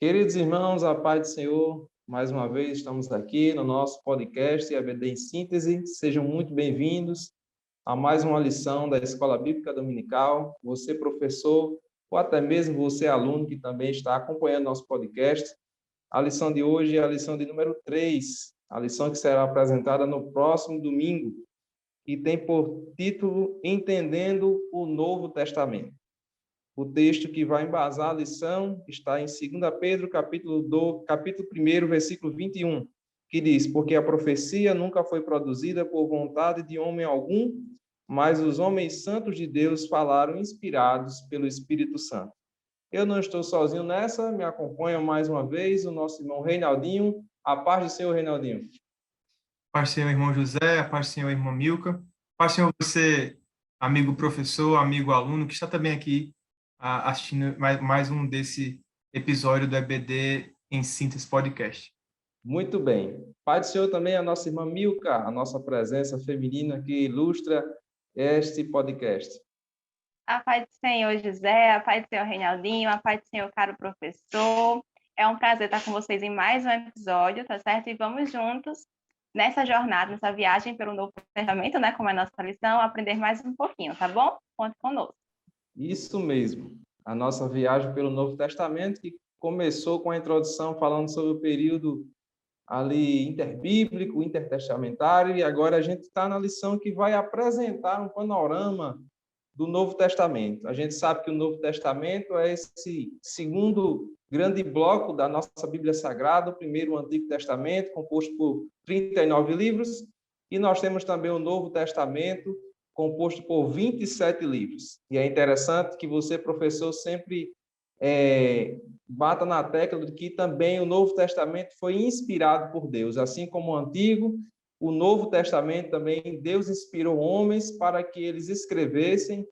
Queridos irmãos, a paz do Senhor, mais uma vez estamos aqui no nosso podcast EBD em Síntese. Sejam muito bem-vindos a mais uma lição da Escola Bíblica Dominical. Você, professor, ou até mesmo você, aluno, que também está acompanhando nosso podcast. A lição de hoje é a lição de número 3, a lição que será apresentada no próximo domingo, e tem por título Entendendo o Novo Testamento. O texto que vai embasar a lição está em 2 Pedro, capítulo 1, versículo 21, que diz: porque a profecia nunca foi produzida por vontade de homem algum, mas os homens santos de Deus falaram inspirados pelo Espírito Santo. Eu não estou sozinho nessa, me acompanha mais uma vez o nosso irmão Reinaldinho. A paz do Senhor, Reinaldinho. Paz do Senhor, irmão José, a paz do Senhor, irmão Milka. Paz do Senhor, você, amigo professor, amigo aluno, que está também aqui assistindo mais um desse episódio do EBD em Síntese Podcast. Muito bem. Paz do Senhor também a nossa irmã Milka, a nossa presença feminina que ilustra este podcast. A paz do Senhor, José, a paz do Senhor, Reinaldinho, a paz do Senhor, caro professor. É um prazer estar com vocês em mais um episódio, tá certo? E vamos juntos nessa jornada, nessa viagem pelo Novo Testamento, né? Como é a nossa lição, aprender mais um pouquinho, tá bom? Conte conosco. Isso mesmo. A nossa viagem pelo Novo Testamento, que começou com a introdução falando sobre o período ali interbíblico, intertestamentário, e agora a gente está na lição que vai apresentar um panorama do Novo Testamento. A gente sabe que o Novo Testamento é esse segundo grande bloco da nossa Bíblia Sagrada, o primeiro, o Antigo Testamento, composto por 39 livros, e nós temos também o Novo Testamento, composto por 27 livros. E é interessante que você, professor, sempre bata na tecla de que também o Novo Testamento foi inspirado por Deus, assim como o Antigo. O Novo Testamento também, Deus inspirou homens para que eles escrevessem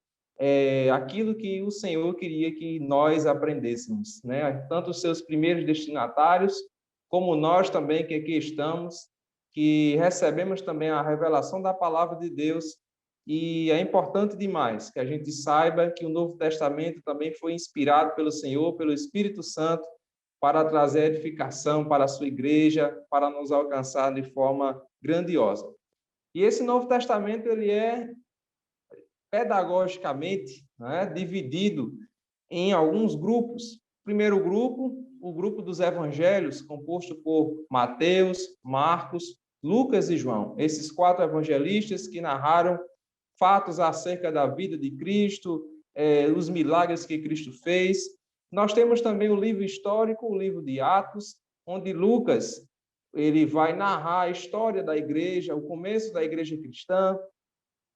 aquilo que o Senhor queria que nós aprendêssemos, né? Tanto os seus primeiros destinatários, como nós também que aqui estamos, que recebemos também a revelação da palavra de Deus. E é importante demais que a gente saiba que o Novo Testamento também foi inspirado pelo Senhor, pelo Espírito Santo, para trazer edificação para a sua igreja, para nos alcançar de forma grandiosa. E esse Novo Testamento ele é pedagogicamente, né, dividido em alguns grupos. O primeiro grupo, o grupo dos evangelhos, composto por Mateus, Marcos, Lucas e João. Esses 4 evangelistas que narraram fatos acerca da vida de Cristo, os milagres que Cristo fez. Nós temos também o livro histórico, o livro de Atos, onde Lucas ele vai narrar a história da igreja, o começo da igreja cristã,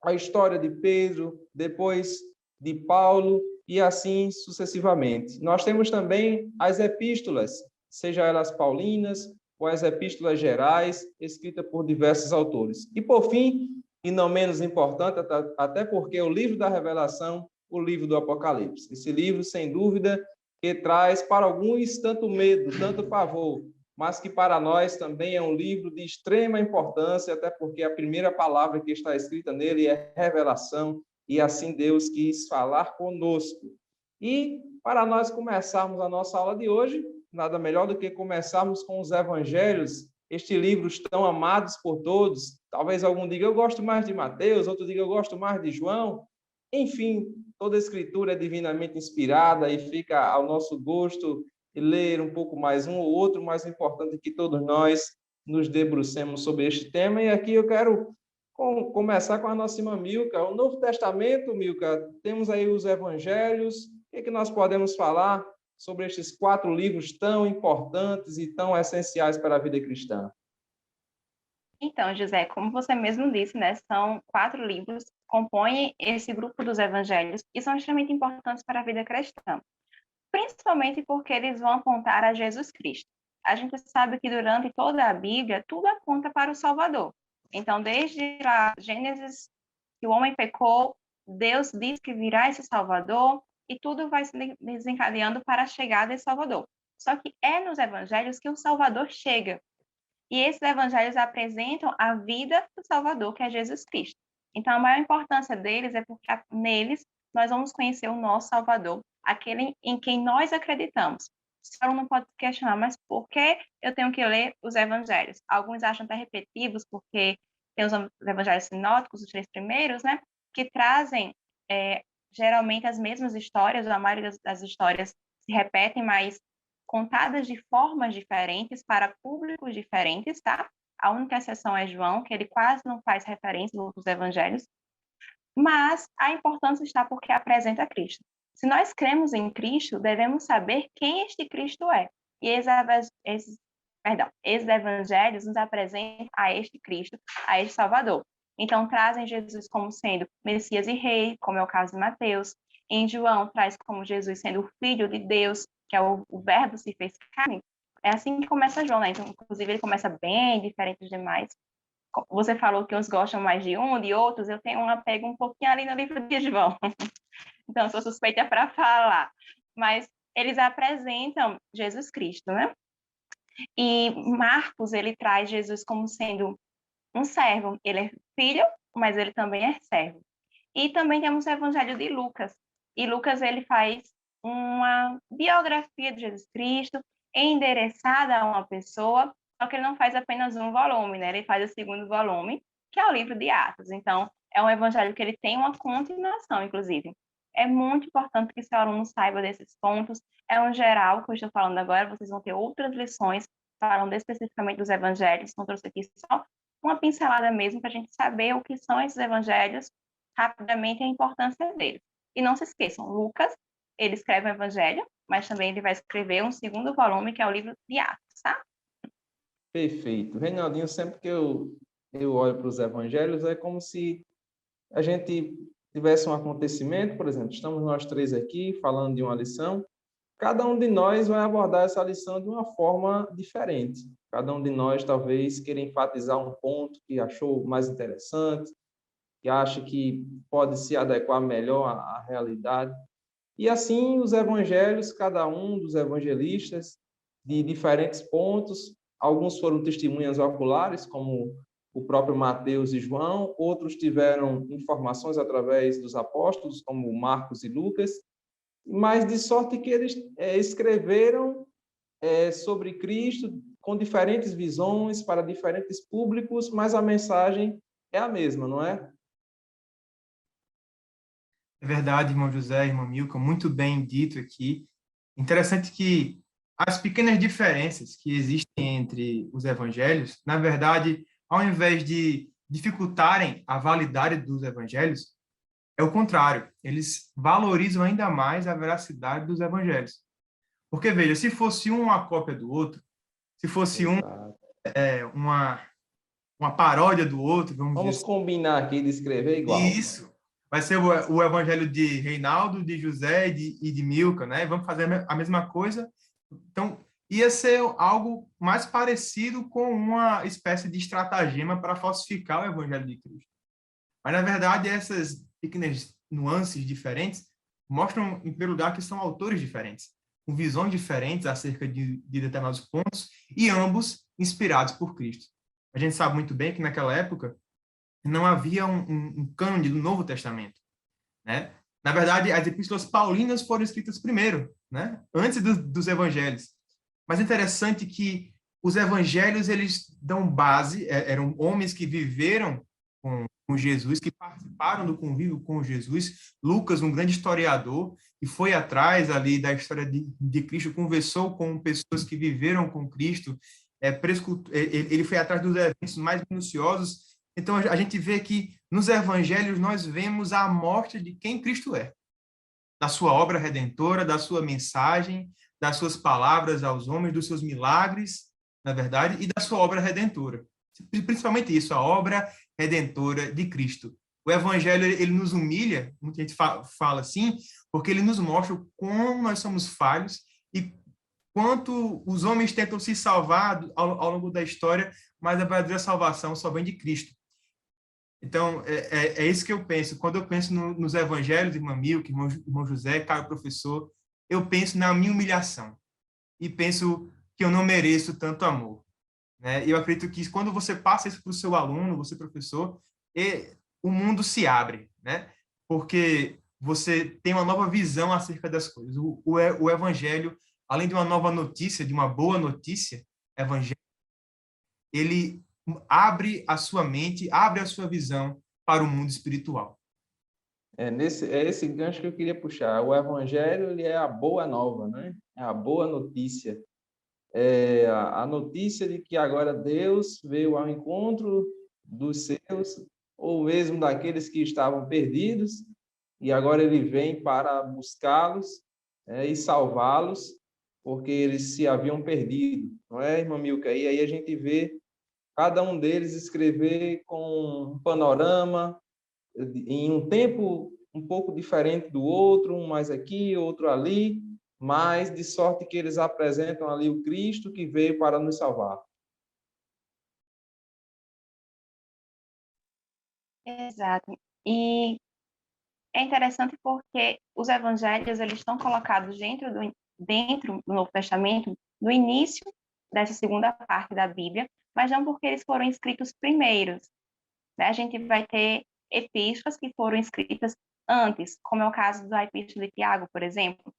a história de Pedro, depois de Paulo e assim sucessivamente. Nós temos também as epístolas, seja elas paulinas ou as epístolas gerais, escritas por diversos autores. E por fim, e não menos importante, até porque o livro da Revelação, o livro do Apocalipse. Esse livro, sem dúvida, que traz para alguns tanto medo, tanto pavor, mas que para nós também é um livro de extrema importância, até porque a primeira palavra que está escrita nele é revelação, e assim Deus quis falar conosco. E para nós começarmos a nossa aula de hoje, nada melhor do que começarmos com os evangelhos, estes livros tão amados por todos. Talvez algum diga, eu gosto mais de Mateus, outro diga, eu gosto mais de João. Enfim, toda a escritura é divinamente inspirada e fica ao nosso gosto ler um pouco mais um ou outro, mas o importante é que todos nós nos debrucemos sobre este tema. E aqui eu quero começar com a nossa irmã Milka. O Novo Testamento, Milka, temos aí os evangelhos. O que nós podemos falar sobre estes 4 livros tão importantes e tão essenciais para a vida cristã? Então, José, como você mesmo disse, né, são 4 livros que compõem esse grupo dos evangelhos e são extremamente importantes para a vida cristã, principalmente porque eles vão apontar a Jesus Cristo. A gente sabe que durante toda a Bíblia, tudo aponta para o Salvador. Então, desde a Gênesis, que o homem pecou, Deus diz que virá esse Salvador e tudo vai se desencadeando para a chegada desse Salvador. Só que é nos evangelhos que o Salvador chega. E esses evangelhos apresentam a vida do Salvador, que é Jesus Cristo. Então, a maior importância deles é porque neles nós vamos conhecer o nosso Salvador, aquele em quem nós acreditamos. o aluno pode questionar, mas por que eu tenho que ler os evangelhos? Alguns acham até repetitivos, porque tem os evangelhos sinóticos, os 3 primeiros, né, que trazem geralmente as mesmas histórias, ou a maioria das histórias se repetem, mas contadas de formas diferentes para públicos diferentes, tá? A única exceção é João, que ele quase não faz referência nos outros evangelhos, mas a importância está porque apresenta Cristo. Se nós cremos em Cristo, devemos saber quem este Cristo é. E esses evangelhos nos apresentam a este Cristo, a este Salvador. Então, trazem Jesus como sendo Messias e Rei, como é o caso de Mateus. Em João, traz como Jesus sendo o Filho de Deus, que é o Verbo se fez carne. É assim que começa João, né? Então, inclusive, ele começa bem diferente dos demais. Você falou que uns gostam mais de um, de outros. Eu tenho um apego um pouquinho ali no livro de João. Então, sou suspeita para falar. Mas eles apresentam Jesus Cristo, né? E Marcos, ele traz Jesus como sendo um servo. Ele é filho, mas ele também é servo. E também temos o Evangelho de Lucas. E Lucas, ele faz uma biografia de Jesus Cristo endereçada a uma pessoa, só que ele não faz apenas um volume, né? Ele faz o segundo volume, que é o livro de Atos. Então, é um evangelho que ele tem uma continuação, inclusive. É muito importante que seu aluno saiba desses pontos. É um geral que eu estou falando agora, vocês vão ter outras lições falando especificamente dos evangelhos, então trouxe aqui só uma pincelada mesmo para a gente saber o que são esses evangelhos, rapidamente a importância deles. E não se esqueçam, Lucas, ele escreve um evangelho, mas também ele vai escrever um segundo volume, que é o livro de Atos, tá? Perfeito. Reinaldinho, sempre que eu olho para os evangelhos, é como se a gente tivesse um acontecimento, por exemplo, estamos nós 3 aqui falando de uma lição, cada um de nós vai abordar essa lição de uma forma diferente. Cada um de nós talvez queira enfatizar um ponto que achou mais interessante, que acha que pode se adequar melhor à realidade. E assim, os evangelhos, cada um dos evangelistas, de diferentes pontos, alguns foram testemunhas oculares, como o próprio Mateus e João, outros tiveram informações através dos apóstolos, como Marcos e Lucas, mas de sorte que eles escreveram sobre Cristo com diferentes visões para diferentes públicos, mas a mensagem é a mesma, não é? É verdade, irmão José, irmão Milton, muito bem dito aqui. Interessante que as pequenas diferenças que existem entre os evangelhos, na verdade, ao invés de dificultarem a validade dos evangelhos, é o contrário. Eles valorizam ainda mais a veracidade dos evangelhos. Porque, veja, se fosse um uma cópia do outro, se fosse uma paródia do outro, vamos dizer Vamos assim, combinar aqui de escrever igual. isso. Vai ser o evangelho de Reinaldo, de José e de Milka, né? Vamos fazer a mesma coisa. Então, ia ser algo mais parecido com uma espécie de estratagema para falsificar o evangelho de Cristo. Mas, na verdade, essas pequenas nuances diferentes mostram, em primeiro lugar, que são autores diferentes, com visões diferentes acerca de determinados pontos, e ambos inspirados por Cristo. A gente sabe muito bem que, naquela época, não havia um cânone do Novo Testamento, né? Na verdade, as epístolas paulinas foram escritas primeiro, né? Antes dos evangelhos. Mas é interessante que os evangelhos, eles dão base, eram homens que viveram com Jesus, que participaram do convívio com Jesus. Lucas, um grande historiador, que foi atrás ali da história de Cristo, conversou com pessoas que viveram com Cristo, ele foi atrás dos eventos mais minuciosos. Então, a gente vê que nos evangelhos nós vemos a amostra de quem Cristo é, da sua obra redentora, da sua mensagem, das suas palavras aos homens, dos seus milagres, na verdade, e da sua obra redentora. Principalmente isso, a obra redentora de Cristo. O evangelho, ele nos humilha, muita gente fala assim, porque ele nos mostra como nós somos falhos e quanto os homens tentam se salvar ao longo da história, mas a verdadeira salvação só vem de Cristo. Então, é isso que eu penso. Quando eu penso nos evangelhos, irmão Milton, irmão José, caro professor, eu penso na minha humilhação e penso que eu não mereço tanto amor, né? E eu acredito que quando você passa isso para o seu aluno, você professor, o mundo se abre, né? Porque você tem uma nova visão acerca das coisas. O evangelho além de uma nova notícia, de uma boa notícia evangélica, ele abre a sua mente, abre a sua visão para o mundo espiritual. É esse gancho que eu queria puxar. O evangelho, ele é a boa nova, né? É a boa notícia. É a notícia de que agora Deus veio ao encontro dos seus, ou mesmo daqueles que estavam perdidos, e agora ele vem para buscá-los, e salvá-los, porque eles se haviam perdido, não é, irmã Milka? E aí a gente vê cada um deles escrever com um panorama, em um tempo um pouco diferente do outro, um mais aqui, outro ali, mas de sorte que eles apresentam ali o Cristo que veio para nos salvar. Exato. E é interessante porque os evangelhos eles estão colocados dentro do Novo Testamento, no início dessa segunda parte da Bíblia, mas não porque eles foram escritos primeiros, né? A gente vai ter epístolas que foram escritas antes, como é o caso da Epístola de Tiago, por exemplo.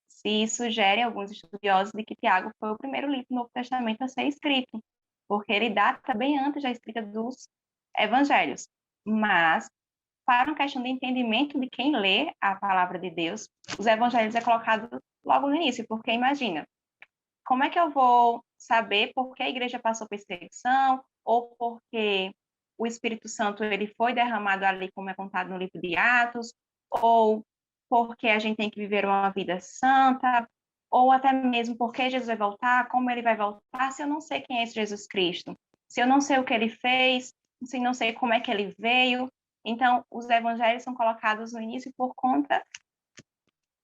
Se sugerem alguns estudiosos de que Tiago foi o primeiro livro do Novo Testamento a ser escrito, porque ele data bem antes da escrita dos evangelhos. Mas, para uma questão de entendimento de quem lê a palavra de Deus, os evangelhos é colocado logo no início, porque imagina, como é que eu vou saber por que a igreja passou perseguição, ou porque o Espírito Santo ele foi derramado ali, como é contado no livro de Atos, ou porque a gente tem que viver uma vida santa, ou até mesmo porque Jesus vai voltar, como ele vai voltar, se eu não sei quem é esse Jesus Cristo, se eu não sei o que ele fez, se eu não sei como é que ele veio. Então, os evangelhos são colocados no início por conta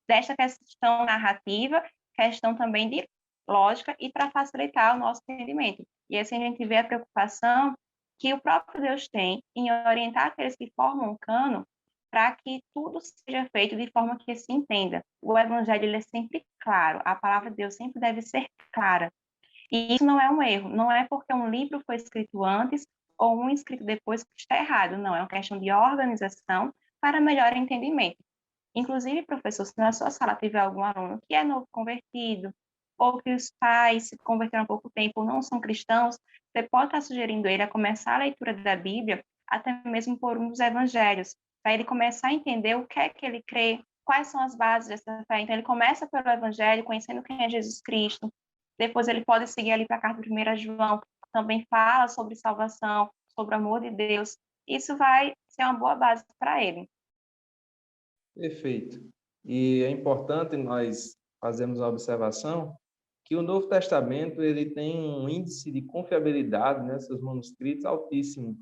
desta questão narrativa, questão também de lógica e para facilitar o nosso entendimento. E assim a gente vê a preocupação que o próprio Deus tem em orientar aqueles que formam o cano para que tudo seja feito de forma que se entenda. O evangelho ele é sempre claro, a palavra de Deus sempre deve ser clara. E isso não é um erro, não é porque um livro foi escrito antes ou um escrito depois que está errado, não, é uma questão de organização para melhor entendimento. Inclusive, professor, se na sua sala tiver algum aluno que é novo convertido, ou que os pais se converteram há pouco tempo ou não são cristãos, você pode estar sugerindo ele a começar a leitura da Bíblia, até mesmo por um dos evangelhos, para ele começar a entender o que é que ele crê, quais são as bases dessa fé. Então, ele começa pelo evangelho, conhecendo quem é Jesus Cristo, depois ele pode seguir ali para a carta de 1 João, que também fala sobre salvação, sobre o amor de Deus. Isso vai ser uma boa base para ele. Perfeito. E é importante nós fazermos a observação que o Novo Testamento ele tem um índice de confiabilidade nesses manuscritos altíssimo.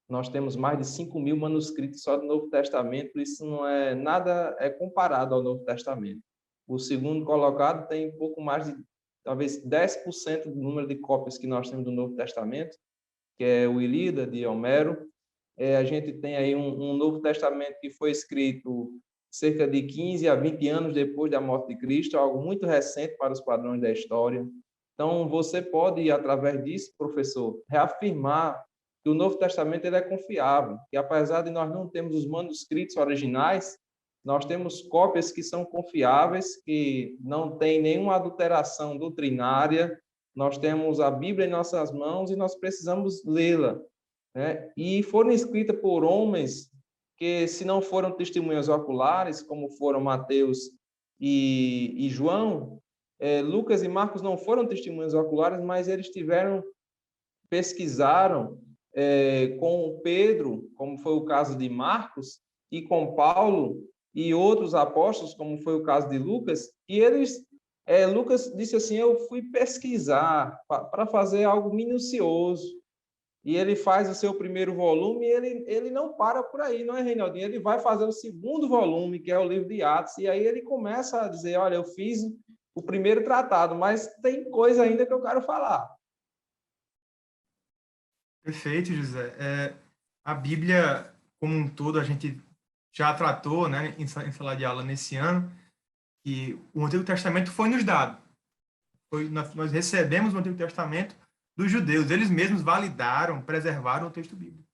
Nós temos mais de 5.000 manuscritos só do Novo Testamento, isso não é nada é comparado ao Novo Testamento. O segundo colocado tem pouco mais de, talvez, 10% do número de cópias que nós temos do Novo Testamento, que é o Ilíada, de Homero. A gente tem aí um Novo Testamento que foi escrito cerca de 15 a 20 anos depois da morte de Cristo, algo muito recente para os padrões da história. Então, você pode, através disso, professor, reafirmar que o Novo Testamento ele é confiável, que apesar de nós não termos os manuscritos originais, nós temos cópias que são confiáveis, que não tem nenhuma adulteração doutrinária, nós temos a Bíblia em nossas mãos e nós precisamos lê-la, né? E foram escritas por homens que, se não foram testemunhas oculares, como foram Mateus e João, Lucas e Marcos não foram testemunhas oculares, mas eles pesquisaram com Pedro, como foi o caso de Marcos, e com Paulo e outros apóstolos, como foi o caso de Lucas, e eles, Lucas disse assim, eu fui pesquisar para fazer algo minucioso, e ele faz o seu primeiro volume e ele não para por aí, não é, Reinaldinho? Ele vai fazer o segundo volume, que é o livro de Atos, e aí ele começa a dizer, olha, eu fiz o primeiro tratado, mas tem coisa ainda que eu quero falar. Perfeito, José. A Bíblia, como um todo, a gente já tratou, né, em sala de aula nesse ano, que o Antigo Testamento foi nos dado. Nós recebemos o Antigo Testamento dos judeus. Eles mesmos validaram, preservaram o texto bíblico.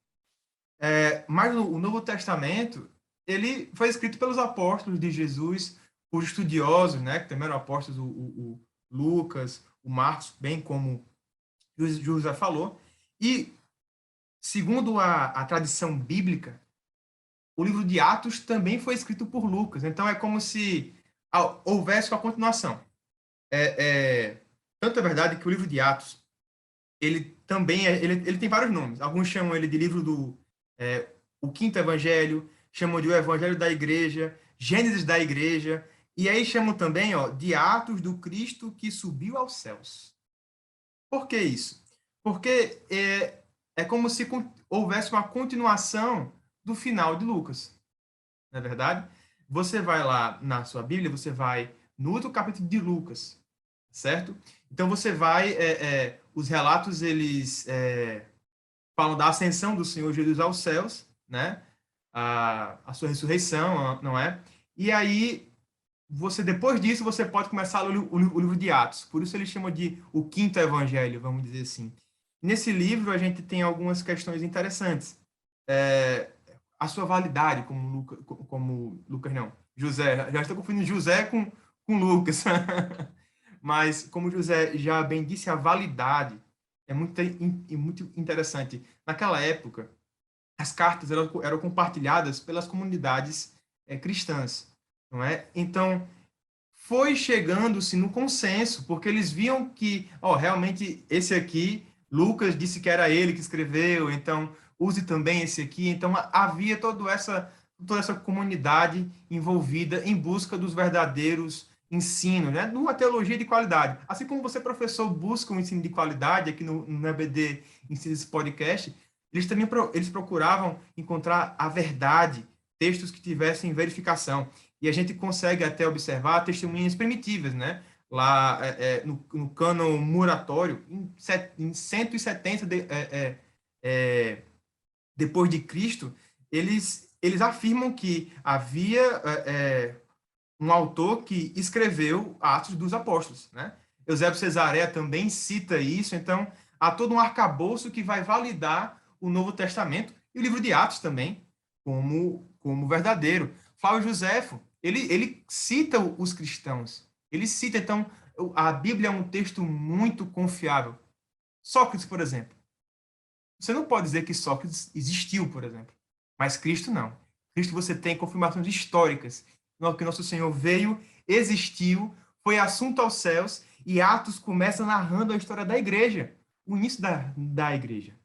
Mas o Novo Testamento ele foi escrito pelos apóstolos de Jesus, os estudiosos, né, que também eram apóstolos, o Lucas, o Marcos, bem como José falou. E, segundo a tradição bíblica, o livro de Atos também foi escrito por Lucas. Então, é como se houvesse uma continuação. Tanto é verdade que o livro de Atos, ele também ele tem vários nomes. Alguns chamam ele de livro o quinto evangelho, chamam de o evangelho da igreja, Gênesis da igreja, e aí chamam também, de Atos do Cristo que subiu aos céus. Por que isso? Porque é como se houvesse uma continuação do final de Lucas. Não é verdade? Você vai lá na sua Bíblia, você vai no outro capítulo de Lucas, certo? Então você vai, os relatos eles falam da ascensão do Senhor Jesus aos céus, né? A sua ressurreição, não é? E aí depois disso você pode começar a ler o livro de Atos. Por isso ele chama de o quinto evangelho, vamos dizer assim. Nesse livro a gente tem algumas questões interessantes. A sua validade como Lucas não, José, já estou confundindo José com Lucas. Mas, como José já bem disse, a validade é muito interessante. Naquela época, as cartas eram compartilhadas pelas comunidades cristãs, não é? Então, foi chegando-se no consenso, porque eles viam que, realmente, esse aqui, Lucas disse que era ele que escreveu, então use também esse aqui. Então, havia toda essa comunidade envolvida em busca dos verdadeiros ensino, né? Numa teologia de qualidade. Assim como você, professor, busca um ensino de qualidade aqui no EBD Ensina esse podcast, eles também eles procuravam encontrar a verdade, textos que tivessem verificação. E a gente consegue até observar testemunhas primitivas, né? Lá no cânon muratório, em 170 depois de Cristo, eles afirmam que havia um autor que escreveu Atos dos Apóstolos, né? Eusébio Cesareia também cita isso, então há todo um arcabouço que vai validar o Novo Testamento e o livro de Atos também como verdadeiro. Flávio Joséfo, ele cita os cristãos, ele cita, então, a Bíblia é um texto muito confiável. Sócrates, por exemplo, você não pode dizer que Sócrates existiu, por exemplo, mas Cristo não. Cristo você tem confirmações históricas que nosso Senhor veio, existiu, foi assunto aos céus, e Atos começa narrando a história da igreja, o início da igreja.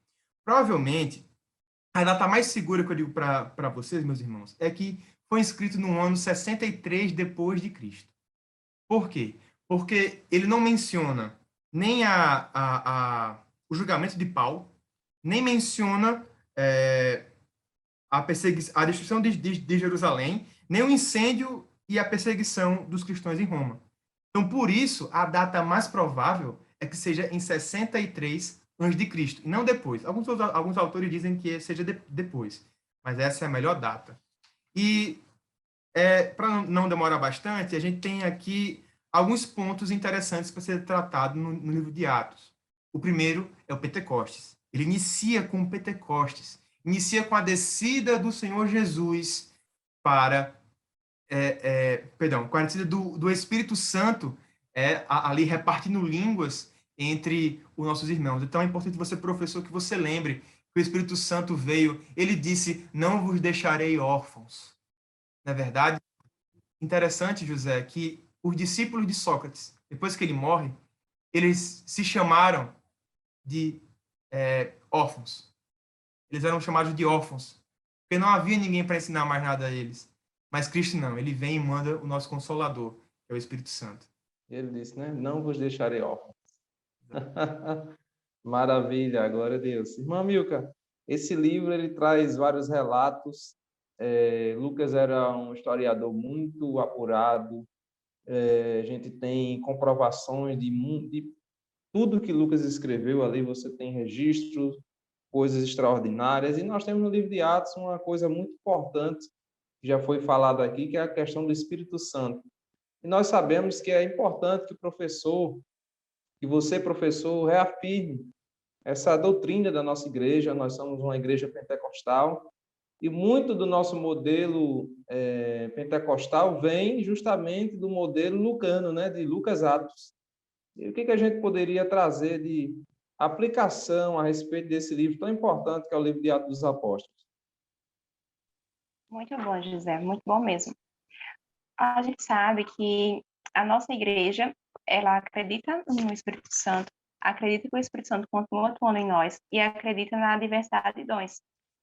Provavelmente, a data mais segura que eu digo para vocês, meus irmãos, é que foi escrito no ano 63 depois de Cristo. Por quê? Porque ele não menciona nem o julgamento de Paulo, nem menciona a destruição de Jerusalém, nem o incêndio e a perseguição dos cristãos em Roma. Então, por isso, a data mais provável é que seja em 63 a.C., e não depois. Alguns autores dizem que seja depois, mas essa é a melhor data. E, para não demorar bastante, a gente tem aqui alguns pontos interessantes para ser tratado no livro de Atos. O primeiro é o Pentecostes. Ele inicia com o Pentecostes, inicia com a descida do Senhor Jesus com a descida do Espírito Santo ali repartindo línguas entre os nossos irmãos. Então é importante você, professor, que você lembre que o Espírito Santo veio, ele disse, não vos deixarei órfãos. Não é verdade? Interessante, José, que os discípulos de Sócrates, depois que ele morre, eles se chamaram de órfãos. Eles eram chamados de órfãos, porque não havia ninguém para ensinar mais nada a eles. Mas Cristo não, ele vem e manda o nosso Consolador, que é o Espírito Santo. Ele disse, né? Não vos deixarei órfãos. Maravilha, glória a Deus. Irmã Milka, esse livro ele traz vários relatos. Lucas era um historiador muito apurado. A gente tem comprovações de tudo que Lucas escreveu ali, você tem registros, coisas extraordinárias. E nós temos no livro de Atos uma coisa muito importante, que já foi falado aqui, que é a questão do Espírito Santo. E nós sabemos que é importante que você, professor, reafirme essa doutrina da nossa igreja. Nós somos uma igreja pentecostal E muito do nosso modelo pentecostal vem justamente do modelo lucano, né, de Lucas Atos. E o que a gente poderia trazer de aplicação a respeito desse livro tão importante que é o livro de Atos dos Apóstolos? Muito bom, José, muito bom mesmo. A gente sabe que a nossa igreja, ela acredita no Espírito Santo, acredita que o Espírito Santo continua atuando em nós e acredita na diversidade de dons.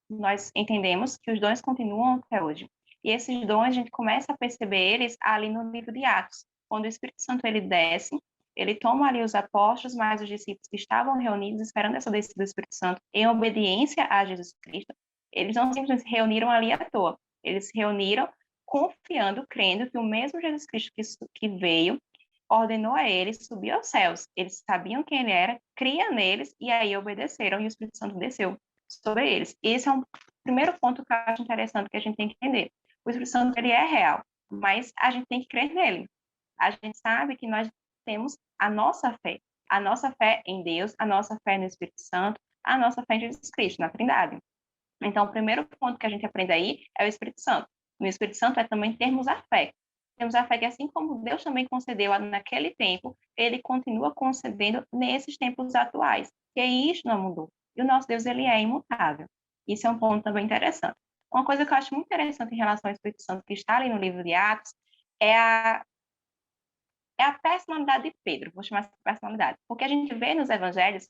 Nós entendemos que os dons continuam até hoje. E esses dons, a gente começa a perceber eles ali no livro de Atos, quando o Espírito Santo ele desce, ele toma ali os apóstolos, mais os discípulos que estavam reunidos, esperando essa descida do Espírito Santo, em obediência a Jesus Cristo. Eles não simplesmente se reuniram ali à toa, eles se reuniram confiando, crendo que o mesmo Jesus Cristo que veio ordenou a eles subir aos céus. Eles sabiam quem ele era, criam neles e aí obedeceram e o Espírito Santo desceu sobre eles. Esse é um primeiro ponto que eu acho interessante que a gente tem que entender. O Espírito Santo ele é real, mas a gente tem que crer nele. A gente sabe que nós temos a nossa fé em Deus, a nossa fé no Espírito Santo, a nossa fé em Jesus Cristo, na Trindade. Então, o primeiro ponto que a gente aprende aí é o Espírito Santo. No Espírito Santo é também termos a fé. Temos a fé que, assim como Deus também concedeu naquele tempo, ele continua concedendo nesses tempos atuais. E isso não mudou. E o nosso Deus, ele é imutável. Isso é um ponto também interessante. Uma coisa que eu acho muito interessante em relação ao Espírito Santo, que está ali no livro de Atos, é a personalidade de Pedro. Vou chamar de personalidade. Porque a gente vê nos evangelhos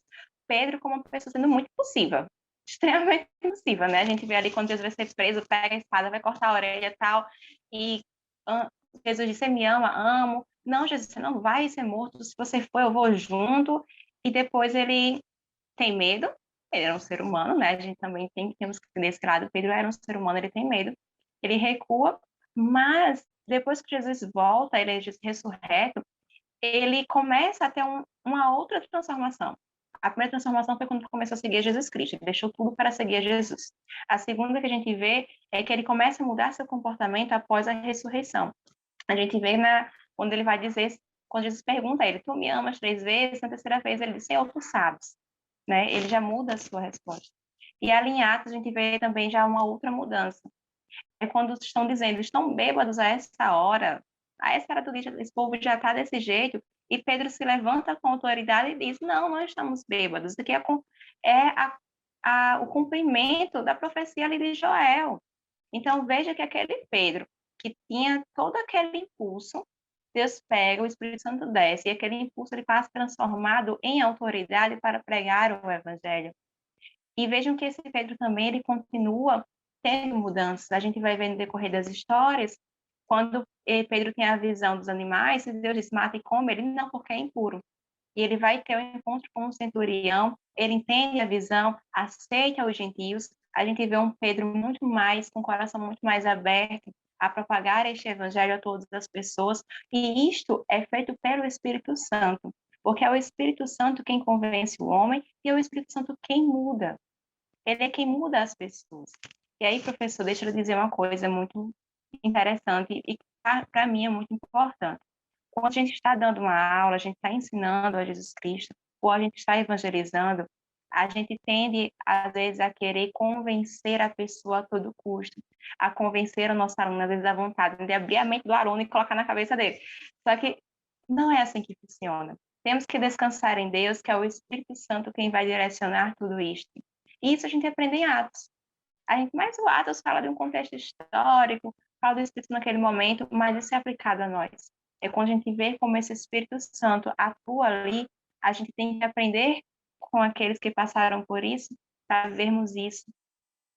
Pedro como uma pessoa sendo muito possível, extremamente possível, né? A gente vê ali quando Jesus vai ser preso, pega a espada, vai cortar a orelha e tal, e Jesus disse, você me ama, amo. Não, Jesus, você não vai ser morto, se você for, eu vou junto. E depois ele tem medo, ele era um ser humano, né? A gente também temos que ter desse lado, Pedro era um ser humano, ele tem medo, ele recua, mas depois que Jesus volta, ele é ressurreto, ele começa a ter uma outra transformação. A primeira transformação foi quando ele começou a seguir Jesus Cristo, ele deixou tudo para seguir Jesus. A segunda que a gente vê é que ele começa a mudar seu comportamento após a ressurreição. A gente vê quando ele vai dizer, quando Jesus pergunta a ele, tu me amas 3 vezes, na terceira vez ele diz, Senhor, tu sabes. Né? Ele já muda a sua resposta. E ali em Atos a gente vê também já uma outra mudança. É quando estão dizendo, estão bêbados a essa hora do dia, esse povo já está desse jeito, e Pedro se levanta com autoridade e diz, não, nós estamos bêbados, isso aqui o cumprimento da profecia ali de Joel. Então, veja que aquele Pedro, que tinha todo aquele impulso, Deus pega, o Espírito Santo desce, e aquele impulso ele passa transformado em autoridade para pregar o Evangelho. E vejam que esse Pedro também, ele continua tendo mudanças. A gente vai ver no decorrer das histórias, quando Pedro tem a visão dos animais, se Deus diz, mata e come, ele não, porque é impuro. E ele vai ter um encontro com um centurião, ele entende a visão, aceita os gentios. A gente vê um Pedro muito mais, com o coração muito mais aberto a propagar este evangelho a todas as pessoas. E isto é feito pelo Espírito Santo, porque é o Espírito Santo quem convence o homem e é o Espírito Santo quem muda. Ele é quem muda as pessoas. E aí, professor, deixa eu dizer uma coisa muito interessante e para mim é muito importante. Quando a gente está dando uma aula, a gente está ensinando a Jesus Cristo, ou a gente está evangelizando, a gente tende, às vezes, a querer convencer a pessoa a todo custo, a convencer o nosso aluno, às vezes, à vontade, de abrir a mente do aluno e colocar na cabeça dele. Só que não é assim que funciona. Temos que descansar em Deus, que é o Espírito Santo quem vai direcionar tudo isto. E isso a gente aprende em Atos. Mas o Atos fala de um contexto histórico, fala do Espírito naquele momento, mas isso é aplicado a nós. É quando a gente vê como esse Espírito Santo atua ali, a gente tem que aprender com aqueles que passaram por isso, para vermos isso.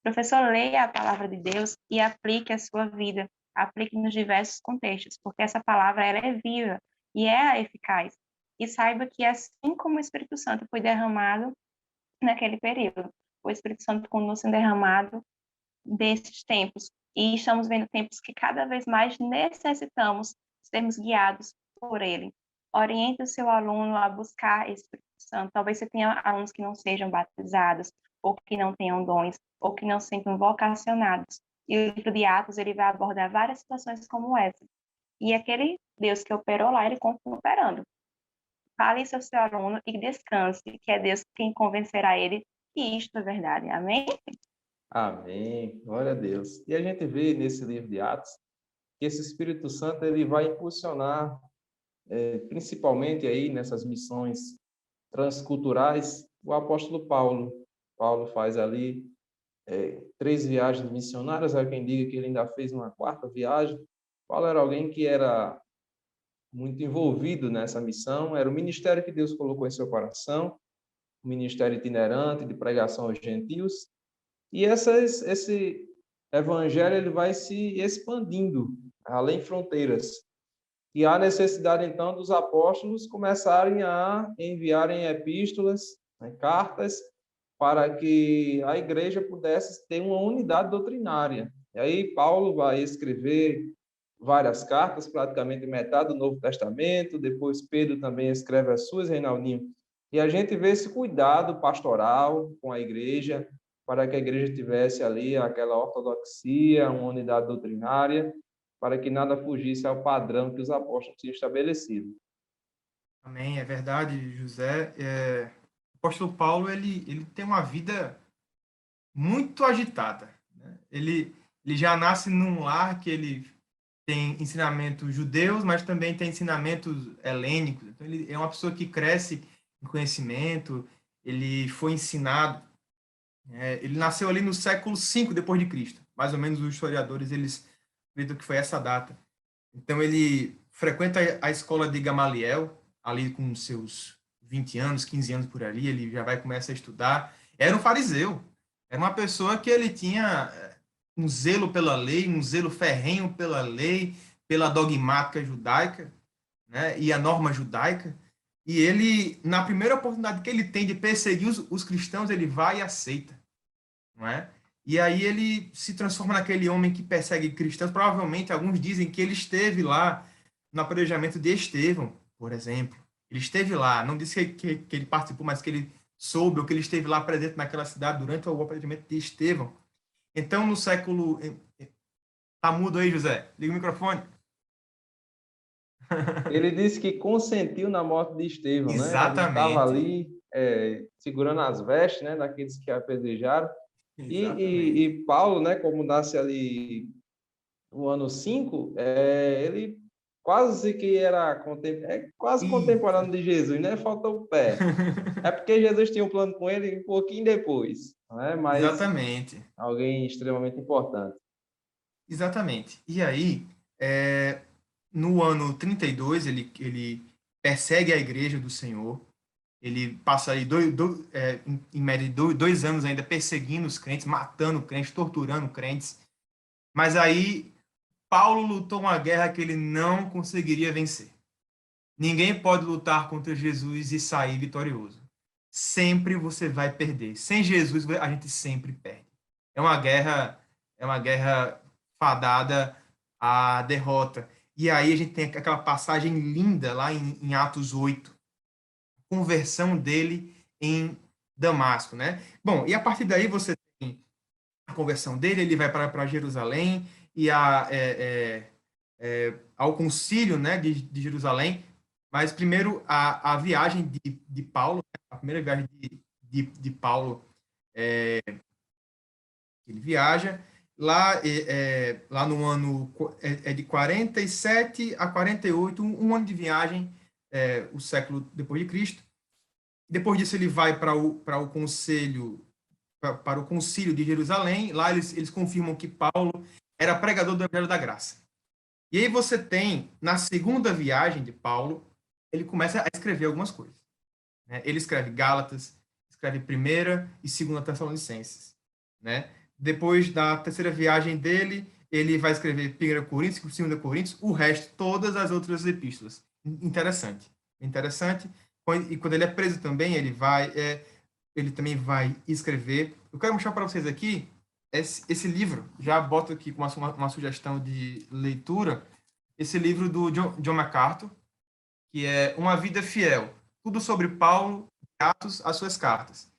Professor, leia a palavra de Deus e aplique a sua vida, aplique nos diversos contextos, porque essa palavra ela é viva e é eficaz. E saiba que assim como o Espírito Santo foi derramado naquele período, o Espírito Santo continua sendo derramado desses tempos. E estamos vendo tempos que cada vez mais necessitamos sermos guiados por ele. Oriente o seu aluno a buscar esse Espírito Santo. Talvez você tenha alunos que não sejam batizados, ou que não tenham dons, ou que não se sintam vocacionados. E o livro de Atos ele vai abordar várias situações como essa. E aquele Deus que operou lá, ele continua operando. Fale isso ao seu aluno e descanse, que é Deus quem convencerá ele que isto é verdade. Amém? Amém. Glória a Deus. E a gente vê nesse livro de Atos que esse Espírito Santo ele vai impulsionar, principalmente aí nessas missões transculturais, o apóstolo Paulo. Paulo faz ali 3 viagens missionárias, há quem diga que ele ainda fez uma 4ª viagem. Paulo era alguém que era muito envolvido nessa missão, era o ministério que Deus colocou em seu coração, o ministério itinerante de pregação aos gentios, e esse evangelho ele vai se expandindo além fronteiras. E há necessidade, então, dos apóstolos começarem a enviarem epístolas, né, cartas, para que a igreja pudesse ter uma unidade doutrinária. E aí Paulo vai escrever várias cartas, praticamente metade do Novo Testamento, depois Pedro também escreve as suas, Reinaldinho. E a gente vê esse cuidado pastoral com a igreja, para que a igreja tivesse ali aquela ortodoxia, uma unidade doutrinária, para que nada fugisse ao padrão que os apóstolos tinham estabelecido. Amém, é verdade, José. O apóstolo Paulo, ele tem uma vida muito agitada, né? Ele já nasce num lar que ele tem ensinamentos judeus, mas também tem ensinamentos helênicos. Então, ele é uma pessoa que cresce em conhecimento, ele foi ensinado. Ele nasceu ali no século V depois de Cristo. Mais ou menos os historiadores, eles acreditam que foi essa data. Então, ele frequenta a escola de Gamaliel, ali com seus 20 anos, 15 anos por ali, ele já vai começar a estudar. Era um fariseu, era uma pessoa que ele tinha um zelo pela lei, um zelo ferrenho pela lei, pela dogmática judaica, né, e a norma judaica. E ele, na primeira oportunidade que ele tem de perseguir os cristãos, ele vai e aceita, não é? E aí ele se transforma naquele homem que persegue cristãos. Provavelmente, alguns dizem que ele esteve lá no apedrejamento de Estevão, por exemplo. Ele esteve lá, não disse que ele participou, mas que ele soube, ou que ele esteve lá presente naquela cidade durante o apedrejamento de Estevão. Então, no século... Tá mudo aí, José? Liga o microfone. Ele disse que consentiu na morte de Estevão, né? Ele estava Exatamente. ali segurando as vestes, né, daqueles que apedrejaram. Exatamente. E Paulo, né, como nasce ali no ano 5, ele quase que era quase Isso. contemporâneo de Jesus, né? Faltou o pé. É porque Jesus tinha um plano com ele um pouquinho depois, né? Mas Exatamente. alguém extremamente importante. Exatamente. E aí, no ano 32, ele persegue a igreja do Senhor. Ele passa aí em média, 2 anos ainda perseguindo os crentes, matando crentes, torturando crentes. Mas aí, Paulo lutou uma guerra que ele não conseguiria vencer. Ninguém pode lutar contra Jesus e sair vitorioso. Sempre você vai perder. Sem Jesus, a gente sempre perde. É uma guerra, é uma guerra fadada à derrota. E aí a gente tem aquela passagem linda lá em Atos 8, conversão dele em Damasco, né? Bom, e a partir daí você tem a conversão dele, ele vai para Jerusalém e ao concílio, né, de Jerusalém. Mas primeiro a viagem de Paulo, né, a primeira viagem de Paulo, ele viaja lá no ano de 47 a 48, um ano de viagem, o século depois de Cristo. Depois disso ele vai para o conselho para o concílio de Jerusalém. Lá eles confirmam que Paulo era pregador do Evangelho da Graça. E aí você tem, na segunda viagem de Paulo, ele começa a escrever algumas coisas, né? Ele escreve Gálatas, escreve primeira e segunda Tessalonicenses, né? Depois da terceira viagem dele, ele vai escrever 1 Coríntios, 2 Coríntios, o resto, todas as outras epístolas. Interessante. Interessante. E quando ele é preso também, ele também vai escrever. Eu quero mostrar para vocês aqui esse livro. Já boto aqui com uma sugestão de leitura. Esse livro do John MacArthur, que é Uma Vida Fiel. Tudo sobre Paulo, Atos, as suas cartas.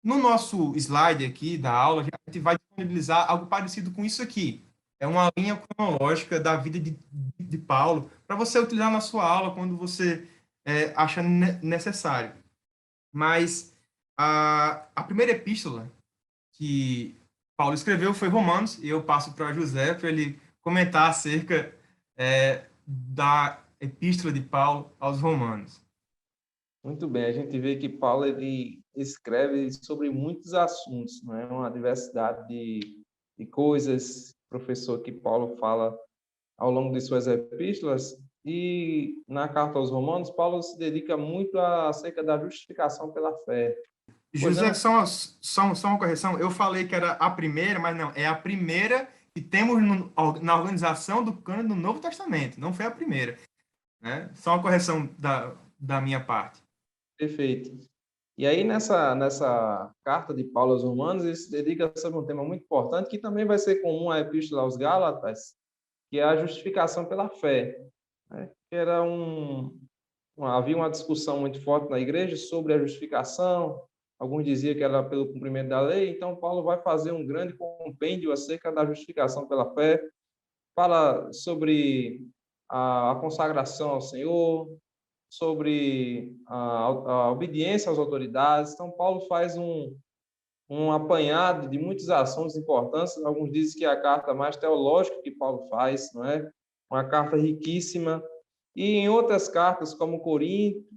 No nosso slide aqui da aula, a gente vai disponibilizar algo parecido com isso aqui. É uma linha cronológica da vida de Paulo, para você utilizar na sua aula quando você acha necessário. Mas a primeira epístola que Paulo escreveu foi Romanos, e eu passo para José para ele comentar acerca da epístola de Paulo aos Romanos. Muito bem, a gente vê que Paulo ele escreve sobre muitos assuntos, não é? Uma diversidade de coisas, professor, que Paulo fala ao longo de suas epístolas. E na carta aos Romanos, Paulo se dedica muito acerca da justificação pela fé. Pois José, só uma correção, eu falei que era a primeira, mas não, é a primeira que temos na organização do cânon do Novo Testamento, não foi a primeira, né? Só uma correção da minha parte. perfeito. E aí, nessa carta de Paulo aos Romanos, ele se dedica sobre um tema muito importante, que também vai ser comum à Epístola aos Gálatas, que é a justificação pela fé, né? Que era havia uma discussão muito forte na igreja sobre a justificação. Alguns diziam que era pelo cumprimento da lei. Então, Paulo vai fazer um grande compêndio acerca da justificação pela fé. Fala sobre a consagração ao Senhor, sobre a obediência às autoridades. Então, Paulo faz um apanhado de muitos assuntos importantes. Alguns dizem que é a carta mais teológica que Paulo faz, não é? Uma carta riquíssima. E em outras cartas, como Corinto,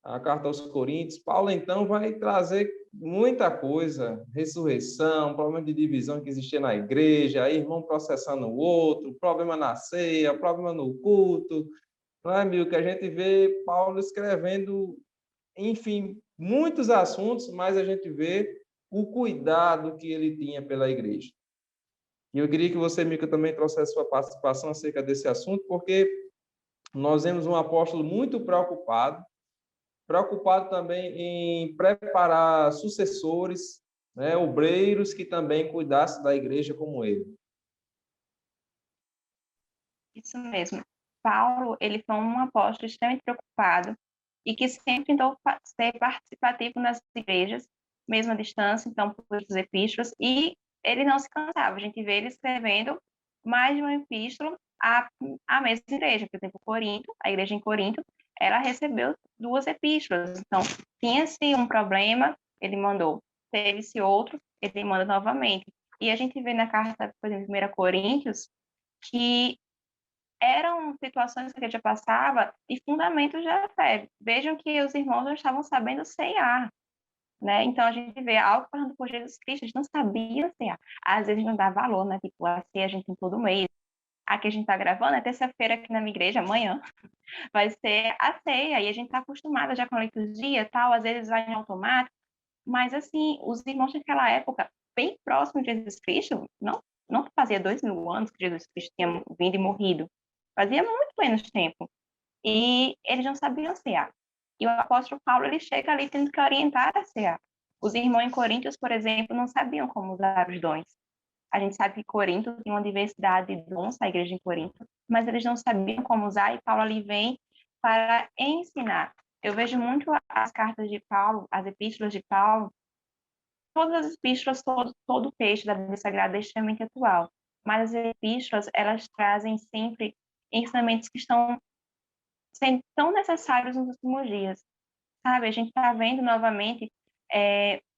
a carta aos Coríntios, Paulo então vai trazer muita coisa, ressurreição, problema de divisão que existia na igreja, aí irmão processando o outro, problema na ceia, problema no culto, não é, amigo? Que a gente vê Paulo escrevendo, enfim, muitos assuntos, mas a gente vê o cuidado que ele tinha pela igreja. E eu queria que você, Mica, também trouxesse sua participação acerca desse assunto, porque nós vemos um apóstolo muito preocupado também em preparar sucessores, né, obreiros que também cuidassem da igreja como ele. Isso mesmo. Paulo, ele foi um apóstolo extremamente preocupado e que sempre tentou ser participativo nas igrejas, mesmo à distância, então, por os epístolas, e ele não se cansava. A gente vê ele escrevendo mais de uma epístola à mesma igreja. Por exemplo, Corinto, a igreja em Corinto, ela recebeu 2 epístolas. Então, tinha-se um problema, ele mandou. Teve-se outro, ele manda novamente. E a gente vê na carta, por exemplo, 1 Coríntios, que eram situações que a gente passava e fundamentos da fé. Vejam que os irmãos não estavam sabendo ceiar, né? Então a gente vê algo falando por Jesus Cristo, a gente não sabia ceiar. Às vezes não dá valor, né? Tipo, a ceia a gente tem todo mês. Aqui a gente está gravando, é terça-feira aqui na minha igreja, amanhã vai ser a ceia, e a gente está acostumada já com a liturgia e tal, às vezes vai em automático, mas assim, os irmãos daquela época, bem próximo de Jesus Cristo, não fazia 2000 anos que Jesus Cristo tinha vindo e morrido, fazia muito menos tempo. E eles não sabiam cear. E o apóstolo Paulo, ele chega ali tendo que orientar a cear. Os irmãos em Coríntios, por exemplo, não sabiam como usar os dons. A gente sabe que Corinto tem uma diversidade de dons, a igreja em Corinto, mas eles não sabiam como usar, e Paulo ali vem para ensinar. Eu vejo muito as cartas de Paulo, as epístolas de Paulo, todas as epístolas, todo o texto da Bíblia Sagrada é extremamente atual, mas as epístolas, elas trazem sempre ensinamentos que estão sendo tão necessários nos últimos dias, sabe? A gente está vendo novamente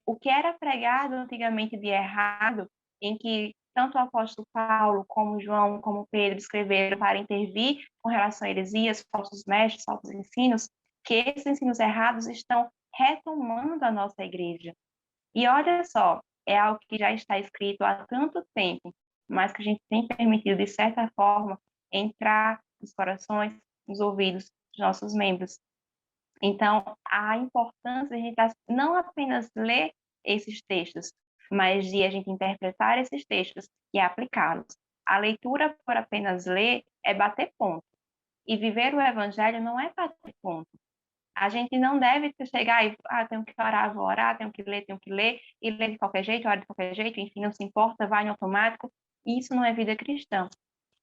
o que era pregado antigamente de errado, em que tanto o apóstolo Paulo, como João, como Pedro escreveram para intervir com relação a heresias, falsos mestres, falsos ensinos, que esses ensinos errados estão retomando a nossa igreja. E olha só, é algo que já está escrito há tanto tempo, mas que a gente tem permitido, de certa forma, entrar nos corações, nos ouvidos dos nossos membros. Então, a importância de a gente não apenas ler esses textos, mas de a gente interpretar esses textos e aplicá-los. A leitura por apenas ler é bater ponto. E viver o evangelho não é bater ponto. A gente não deve chegar e, tenho que orar, vou orar, tenho que ler, e ler de qualquer jeito, orar de qualquer jeito, enfim, não se importa, vai no automático. Isso não é vida cristã.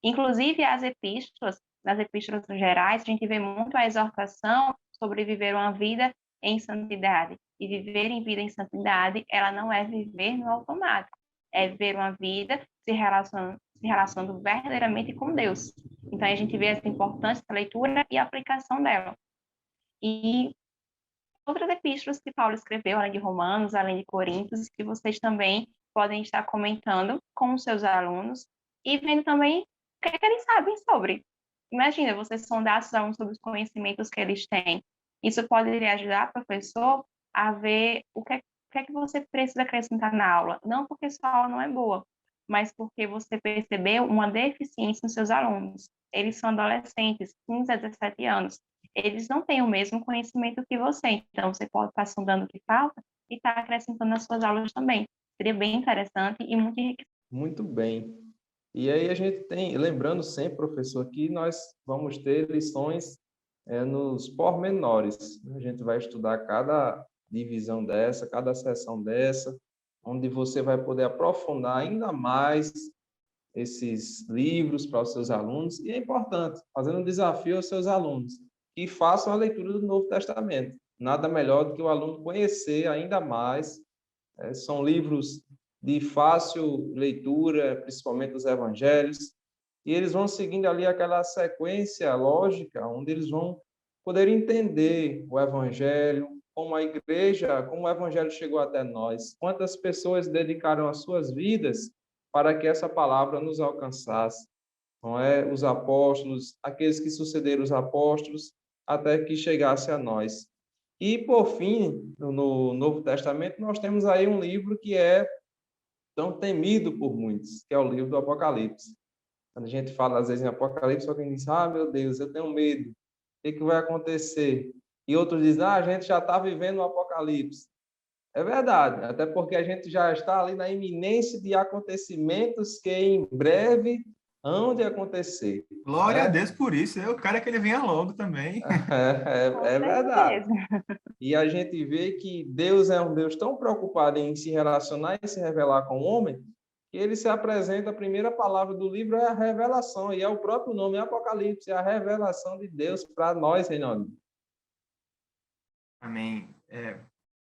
Inclusive, nas epístolas gerais, a gente vê muito a exortação sobre viver uma vida em santidade. E viver em vida em santidade, ela não é viver no automático, é viver uma vida se relacionando verdadeiramente com Deus. Então, a gente vê essa importância da leitura e a aplicação dela. E outras epístolas que Paulo escreveu, além de Romanos, além de Coríntios, que vocês também podem estar comentando com os seus alunos e vendo também o que eles sabem sobre. Imagina, você sondar seus alunos sobre os conhecimentos que eles têm. Isso poderia ajudar o professor a ver o que é que você precisa acrescentar na aula. Não porque sua aula não é boa, mas porque você percebeu uma deficiência nos seus alunos. Eles são adolescentes, 15 a 17 anos. Eles não têm o mesmo conhecimento que você. Então, você pode estar sondando o que falta e estar acrescentando nas suas aulas também. Seria bem interessante e muito enriquecedor. Muito bem. E aí a gente tem, lembrando sempre, professor, que nós vamos ter lições nos pormenores. A gente vai estudar cada divisão dessa, cada seção dessa, onde você vai poder aprofundar ainda mais esses livros para os seus alunos. E é importante, fazendo um desafio aos seus alunos, que façam a leitura do Novo Testamento. Nada melhor do que o aluno conhecer ainda mais. São livros de fácil leitura, principalmente os evangelhos, e eles vão seguindo ali aquela sequência lógica, onde eles vão poder entender o evangelho, como a igreja, como o evangelho chegou até nós, quantas pessoas dedicaram as suas vidas para que essa palavra nos alcançasse, não é? Os apóstolos, aqueles que sucederam os apóstolos, até que chegasse a nós. E, por fim, no Novo Testamento, nós temos aí um livro que é tão temido por muitos, que é o livro do Apocalipse. Quando a gente fala, às vezes, em Apocalipse, alguém diz, meu Deus, eu tenho medo, o que vai acontecer? E outros dizem, a gente já está vivendo o Apocalipse. É verdade, até porque a gente já está ali na iminência de acontecimentos que em breve hão de acontecer. Glória a Deus por isso. Eu quero que ele venha logo também. É verdade. E a gente vê que Deus é um Deus tão preocupado em se relacionar e se revelar com o homem, que ele se apresenta, a primeira palavra do livro é a revelação, e é o próprio nome, Apocalipse, é a revelação de Deus para nós, Reinaldo. Amém.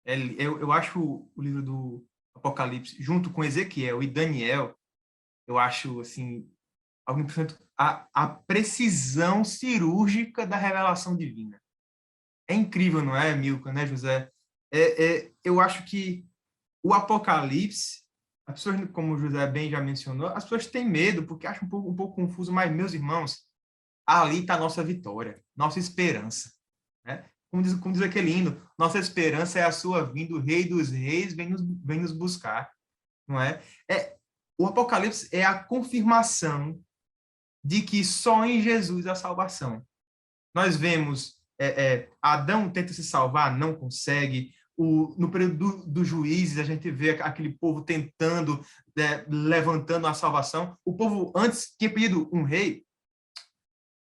Eu acho o livro do Apocalipse, junto com Ezequiel e Daniel, eu acho, assim, algo impressionante, a precisão cirúrgica da revelação divina. É incrível, não é, Milka, né, José? Eu acho que o Apocalipse, as pessoas, como o José bem já mencionou, as pessoas têm medo porque acham um pouco confuso, mas, meus irmãos, ali está a nossa vitória, nossa esperança, né? Como diz aquele hino, nossa esperança é a sua vinda, o Rei dos Reis vem nos buscar, não é? O Apocalipse é a confirmação de que só em Jesus há salvação. Nós vemos Adão tenta se salvar, não consegue. No período dos juízes, a gente vê aquele povo tentando, levantando a salvação. O povo antes tinha pedido um rei,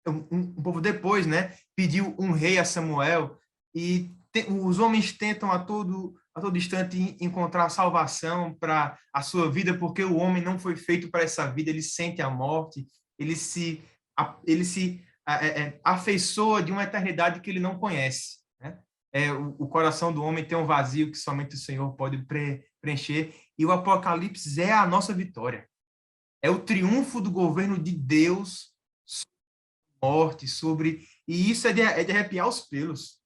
um povo depois, né, pediu um rei a Samuel, e os homens tentam a todo instante encontrar salvação para a sua vida, porque o homem não foi feito para essa vida, ele sente a morte, ele se afeiçoa de uma eternidade que ele não conhece, né? O coração do homem tem um vazio que somente o Senhor pode preencher, e o Apocalipse é a nossa vitória. É o triunfo do governo de Deus sobre a morte, e isso é de arrepiar os pelos,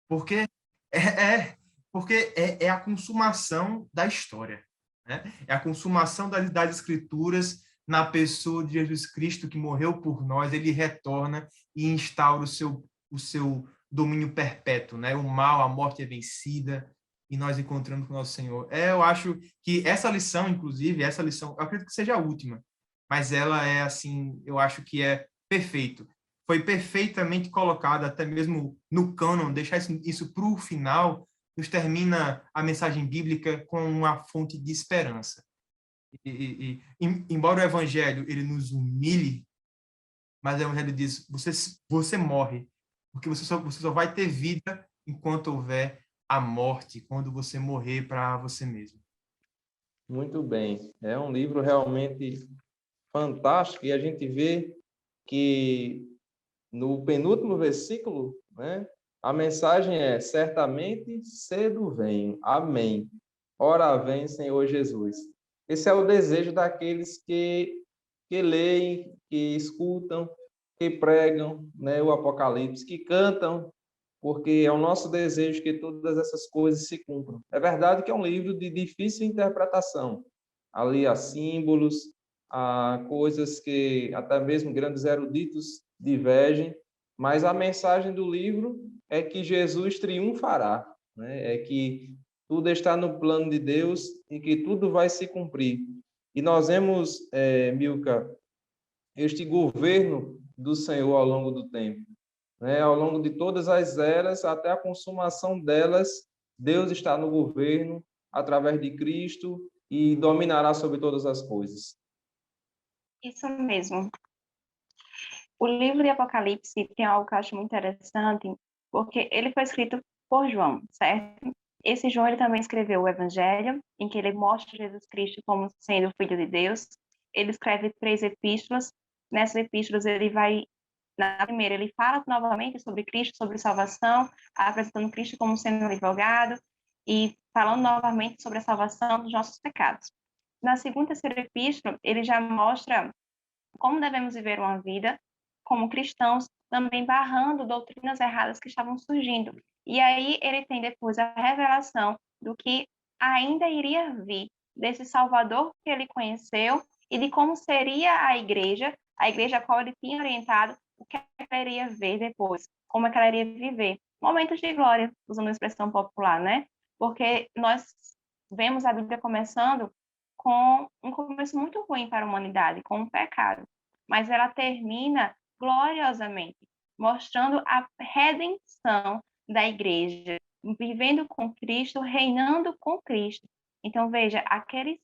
porque é a consumação da história, né? É a consumação das Escrituras na pessoa de Jesus Cristo, que morreu por nós. Ele retorna e instaura o seu domínio perpétuo, né? O mal, a morte é vencida, e nós encontramos com o nosso Senhor. Eu acho que essa lição, inclusive, eu acredito que seja a última, mas ela é, assim, eu acho que é perfeito. Foi perfeitamente colocado, até mesmo no cânon, deixar isso para o final, nos termina a mensagem bíblica com uma fonte de esperança. Embora o evangelho ele nos humilhe, mas o evangelho diz, você morre, porque você só vai ter vida enquanto houver a morte, quando você morrer para você mesmo. Muito bem. É um livro realmente fantástico, e a gente vê que no penúltimo versículo, né, a mensagem é: certamente cedo venho. Amém. Ora vem, Senhor Jesus. Esse é o desejo daqueles que leem, que escutam, que pregam, né, o Apocalipse, que cantam, porque é o nosso desejo que todas essas coisas se cumpram. É verdade que é um livro de difícil interpretação, ali a símbolos, a coisas que até mesmo grandes eruditos divergem, mas a mensagem do livro é que Jesus triunfará, né? É que tudo está no plano de Deus e que tudo vai se cumprir. E nós vemos, Milka, este governo do Senhor ao longo do tempo, né? Ao longo de todas as eras, até a consumação delas, Deus está no governo através de Cristo e dominará sobre todas as coisas. Isso mesmo. O livro de Apocalipse tem algo que eu acho muito interessante, porque ele foi escrito por João, certo? Esse João ele também escreveu o Evangelho, em que ele mostra Jesus Cristo como sendo o Filho de Deus. Ele escreve 3 epístolas. Nessas epístolas ele vai, na primeira, ele fala novamente sobre Cristo, sobre salvação, apresentando Cristo como sendo um advogado e falando novamente sobre a salvação dos nossos pecados. Na segunda e terceira epístola, ele já mostra como devemos viver uma vida como cristãos, também barrando doutrinas erradas que estavam surgindo. E aí ele tem depois a revelação do que ainda iria vir, desse Salvador que ele conheceu e de como seria a igreja a qual ele tinha orientado, o que ela iria ver depois, como é que ela iria viver. Momentos de glória, usando a expressão popular, né? Porque nós vemos a Bíblia começando com um começo muito ruim para a humanidade, com um pecado. Mas ela termina gloriosamente, mostrando a redenção da igreja, vivendo com Cristo, reinando com Cristo. Então, veja, aqueles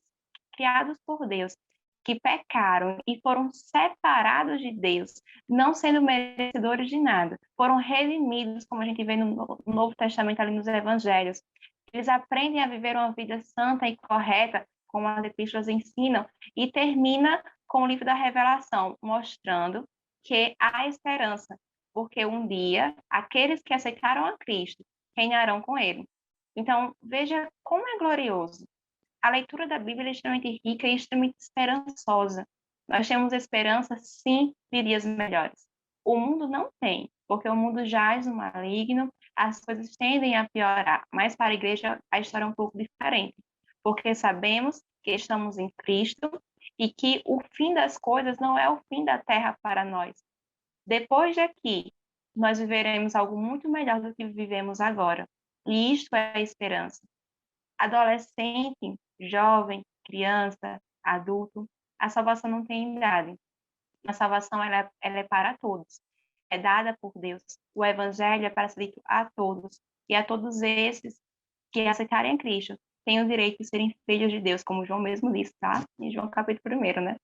criados por Deus, que pecaram e foram separados de Deus, não sendo merecedores de nada, foram redimidos, como a gente vê no Novo Testamento, ali nos Evangelhos. Eles aprendem a viver uma vida santa e correta, como as epístolas ensinam, e termina com o livro da Revelação, mostrando que há esperança, porque um dia aqueles que aceitaram a Cristo reinarão com ele. Então, veja como é glorioso. A leitura da Bíblia é extremamente rica e extremamente esperançosa. Nós temos esperança, sim, de dias melhores. O mundo não tem, porque o mundo jaz no maligno, as coisas tendem a piorar, mas para a igreja a história é um pouco diferente, porque sabemos que estamos em Cristo e que o fim das coisas não é o fim da terra para nós. Depois daqui, nós viveremos algo muito melhor do que vivemos agora. E isto é a esperança. Adolescente, jovem, criança, adulto, a salvação não tem idade. A salvação ela é para todos. É dada por Deus. O evangelho é para ser dito a todos. E a todos esses que aceitarem a Cristo têm o direito de serem filhos de Deus, como João mesmo disse, tá? Em João capítulo 1, né?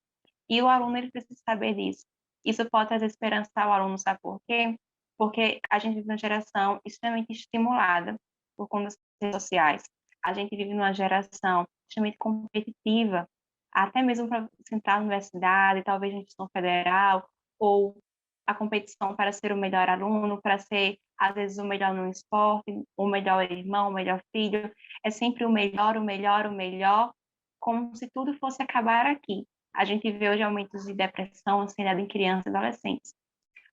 E o aluno ele precisa saber disso. Isso pode trazer esperança ao aluno, sabe por quê? Porque a gente vive uma geração extremamente estimulada por conta das redes sociais. A gente vive numa geração extremamente competitiva, até mesmo para entrar na universidade, talvez na instituição federal, ou a competição para ser o melhor aluno, para ser, às vezes, o melhor no esporte, o melhor irmão, o melhor filho. É sempre o melhor, o melhor, o melhor, como se tudo fosse acabar aqui. A gente vê hoje aumentos de depressão, ansiedade em crianças e adolescentes.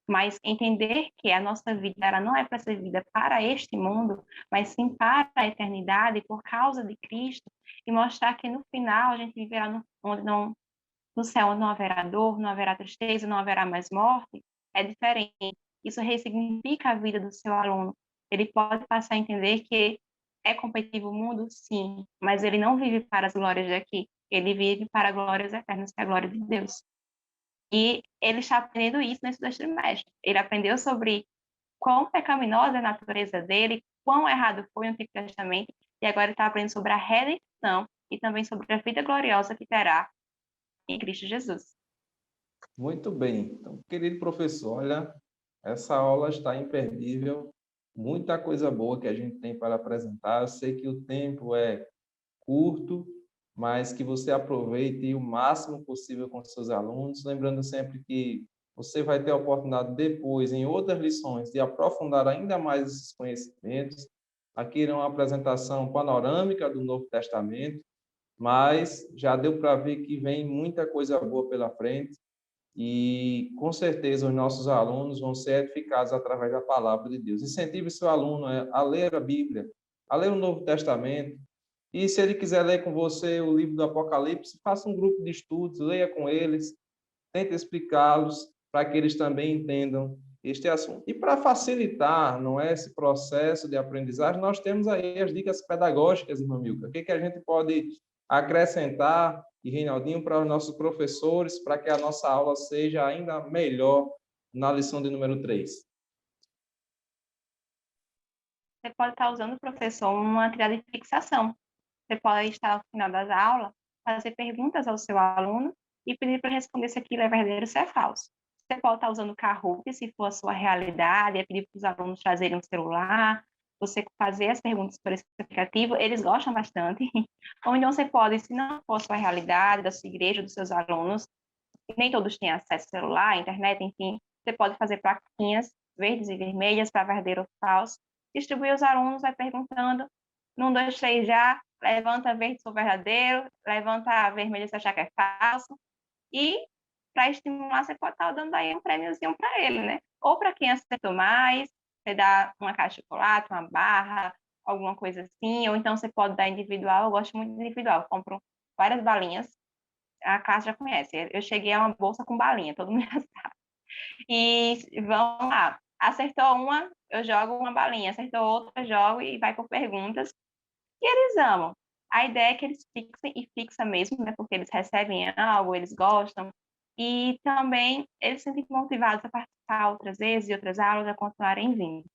Mas entender que a nossa vida ela não é para ser vida para este mundo, mas sim para a eternidade, por causa de Cristo, e mostrar que no final a gente viverá no céu não haverá dor, não haverá tristeza, não haverá mais morte, é diferente. Isso ressignifica a vida do seu aluno. Ele pode passar a entender que é competitivo o mundo, sim, mas ele não vive para as glórias daqui, ele vive para glórias eternas, que é a glória de Deus. E ele está aprendendo isso nesse 2 trimestres. Ele aprendeu sobre quão pecaminosa é a natureza dele, quão errado foi o Antigo Testamento, e agora ele está aprendendo sobre a redenção e também sobre a vida gloriosa que terá em Cristo Jesus. Muito bem. Então, querido professor, olha, essa aula está imperdível. Muita coisa boa que a gente tem para apresentar. Eu sei que o tempo é curto, mas que você aproveite o máximo possível com seus alunos, lembrando sempre que você vai ter a oportunidade depois, em outras lições, de aprofundar ainda mais esses conhecimentos. Aqui irá uma apresentação panorâmica do Novo Testamento, mas já deu para ver que vem muita coisa boa pela frente e, com certeza, os nossos alunos vão ser edificados através da palavra de Deus. Incentive seu aluno a ler a Bíblia, a ler o Novo Testamento, E se ele quiser ler com você o livro do Apocalipse, faça um grupo de estudos, leia com eles, tente explicá-los para que eles também entendam este assunto. E para facilitar, não é, esse processo de aprendizagem, nós temos aí as dicas pedagógicas, irmã Milka. O que, que a gente pode acrescentar, e Reinaldinho, para os nossos professores, para que a nossa aula seja ainda melhor na lição de número 3? Você pode estar usando, professor, uma trilha de fixação. Você pode estar, ao final das aulas, fazer perguntas ao seu aluno e pedir para responder se aquilo é verdadeiro ou se é falso. Você pode estar usando o Kahoot, se for a sua realidade, é pedir para os alunos trazerem um celular, você fazer as perguntas por esse aplicativo, eles gostam bastante. Ou então você pode, se não for a sua realidade, da sua igreja, dos seus alunos, nem todos têm acesso ao celular, internet, enfim, você pode fazer plaquinhas verdes e vermelhas para verdadeiro ou falso, distribuir os alunos, vai perguntando, num, dois, três já, levanta verde se for verdadeiro, levanta vermelho se achar que é falso, e para estimular, você pode estar dando aí um prêmiozinho para ele, né? Ou para quem acertou mais, você dá uma caixa de chocolate, uma barra, alguma coisa assim, ou então você pode dar individual, eu gosto muito de individual, eu compro várias balinhas, a classe já conhece, eu cheguei a uma bolsa com balinha, todo mundo já sabe. E vamos lá, acertou uma, eu jogo uma balinha, acertou outra, eu jogo e vai por perguntas, e eles amam. A ideia é que eles fixem, e fixa mesmo, né, porque eles recebem algo, eles gostam, e também eles se sentem motivados a participar outras vezes e outras aulas, a continuarem vindo.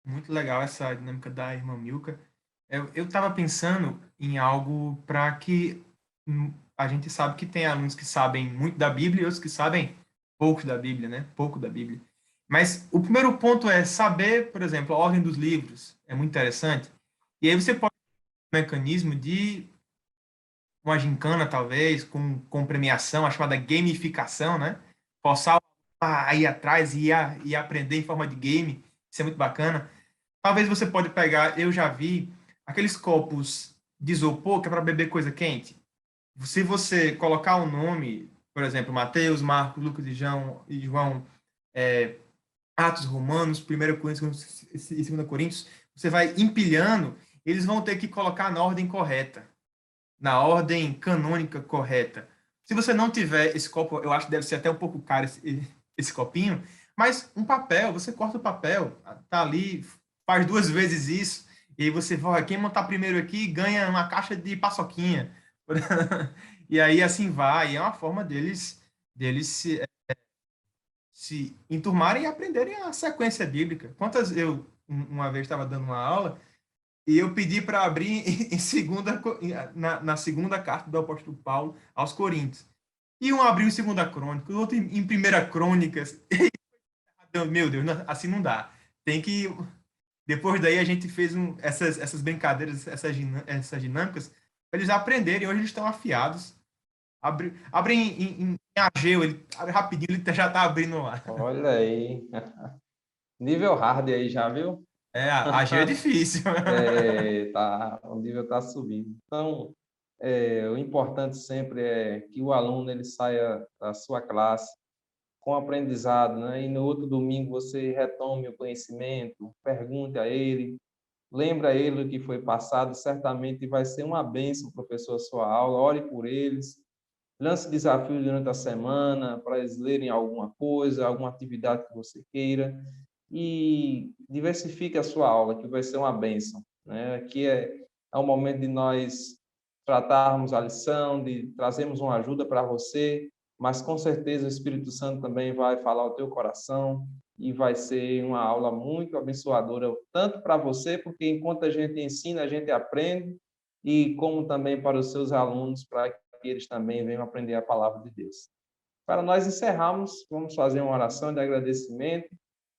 Muito legal essa dinâmica da irmã Milka. Eu estava pensando em algo para que a gente sabe que tem alunos que sabem muito da Bíblia e outros que sabem pouco da Bíblia, né? Pouco da Bíblia. Mas o primeiro ponto é saber, por exemplo, a ordem dos livros. É muito interessante. E aí você pode ter um mecanismo de uma gincana, talvez, com premiação, a chamada gamificação, né? Forçar o aluno a ir atrás e aprender em forma de game. Isso é muito bacana. Talvez você pode pegar, eu já vi, aqueles copos de isopor que é para beber coisa quente. Se você colocar o nome, por exemplo, Mateus, Marcos, Lucas e João, é, Atos Romanos, 1 Coríntios e 2 Coríntios, você vai empilhando, eles vão ter que colocar na ordem correta, na ordem canônica correta. Se você não tiver esse copo, eu acho que deve ser até um pouco caro esse copinho, mas um papel, você corta o papel, tá ali, faz 2 vezes isso, e aí você vai, quem montar primeiro aqui ganha uma caixa de paçoquinha. E aí assim vai, e é uma forma deles se enturmarem e aprenderem a sequência bíblica. Quantas eu uma vez estava dando uma aula e eu pedi para abrir na segunda carta do apóstolo Paulo aos Coríntios. E um abriu em segunda crônica, o outro em primeira crônicas. Meu Deus, assim não dá. Tem que depois daí a gente fez essas brincadeiras, essas dinâmicas para eles aprenderem. Hoje eles estão afiados. Abre em Ageu, ele abre rapidinho, ele já está abrindo lá. Olha aí. Nível hard aí já, viu? Ageu é difícil. Tá, o nível está subindo. Então, o importante sempre é que o aluno ele saia da sua classe com aprendizado, né? E no outro domingo você retome o conhecimento, pergunte a ele, lembra ele do que foi passado, certamente vai ser uma bênção, professor, a sua aula. Ore por eles, lance desafios durante a semana para eles lerem alguma coisa, alguma atividade que você queira e diversifique a sua aula, que vai ser uma bênção, né? Aqui é o momento de nós tratarmos a lição, de trazermos uma ajuda para você, mas com certeza o Espírito Santo também vai falar ao teu coração e vai ser uma aula muito abençoadora, tanto para você, porque enquanto a gente ensina, a gente aprende, e como também para os seus alunos, para que eles também venham aprender a palavra de Deus. Para nós encerrarmos, vamos fazer uma oração de agradecimento.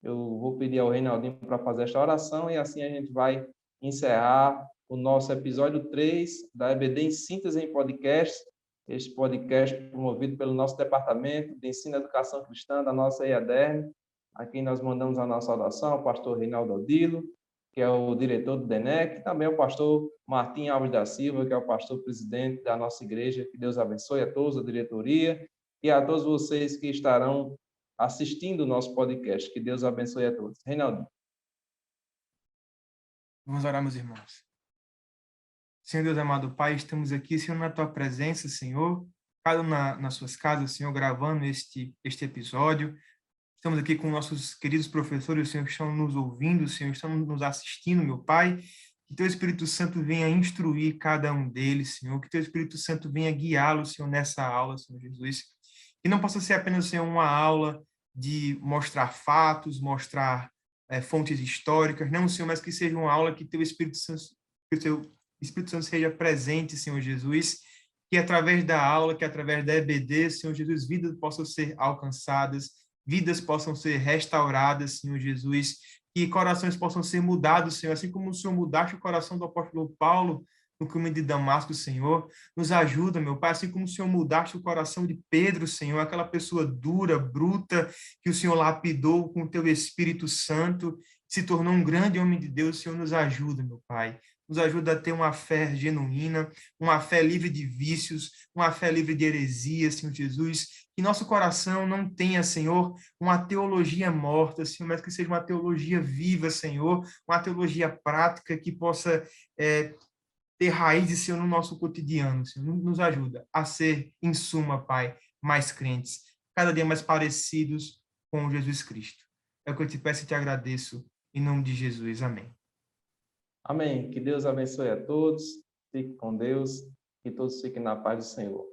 Eu vou pedir ao Reinaldinho para fazer esta oração e assim a gente vai encerrar o nosso episódio 3 da EBD em Síntese em Podcast, este podcast promovido pelo nosso Departamento de Ensino e Educação Cristã da nossa EADERN. Aqui nós mandamos a nossa oração ao pastor Reinaldo Odilo, que é o diretor do DENEC, e também o pastor Martim Alves da Silva, que é o pastor presidente da nossa igreja. Que Deus abençoe a todos, a diretoria, e a todos vocês que estarão assistindo o nosso podcast. Que Deus abençoe a todos. Reinaldo. Vamos orar, meus irmãos. Senhor Deus amado Pai, estamos aqui, Senhor, na Tua presença, Senhor, cada um nas suas casas, Senhor, gravando este episódio. Estamos aqui com nossos queridos professores, Senhor, que estão nos ouvindo, Senhor, estão nos assistindo, meu Pai. Que Teu Espírito Santo venha instruir cada um deles, Senhor. Que Teu Espírito Santo venha guiá-los, Senhor, nessa aula, Senhor Jesus. Que não possa ser apenas, Senhor, uma aula de mostrar fatos, mostrar fontes históricas, não, Senhor, mas que seja uma aula que Teu Espírito Santo, que o Teu Espírito Santo seja presente, Senhor Jesus, que através da aula, que através da EBD, Senhor Jesus, vidas possam ser alcançadas, vidas possam ser restauradas, Senhor Jesus, que corações possam ser mudados, Senhor, assim como o Senhor mudaste o coração do apóstolo Paulo no caminho de Damasco, Senhor, nos ajuda, meu Pai, assim como o Senhor mudaste o coração de Pedro, Senhor, aquela pessoa dura, bruta, que o Senhor lapidou com o Teu Espírito Santo, se tornou um grande homem de Deus, Senhor, nos ajuda, meu Pai. Nos ajuda a ter uma fé genuína, uma fé livre de vícios, uma fé livre de heresias, Senhor Jesus. Que nosso coração não tenha, Senhor, uma teologia morta, Senhor, mas que seja uma teologia viva, Senhor, uma teologia prática que possa ter raízes, Senhor, no nosso cotidiano, Senhor. Nos ajuda a ser, em suma, Pai, mais crentes, cada dia mais parecidos com Jesus Cristo. É o que eu te peço e te agradeço, em nome de Jesus. Amém. Amém. Que Deus abençoe a todos. Fique com Deus e todos fiquem na paz do Senhor.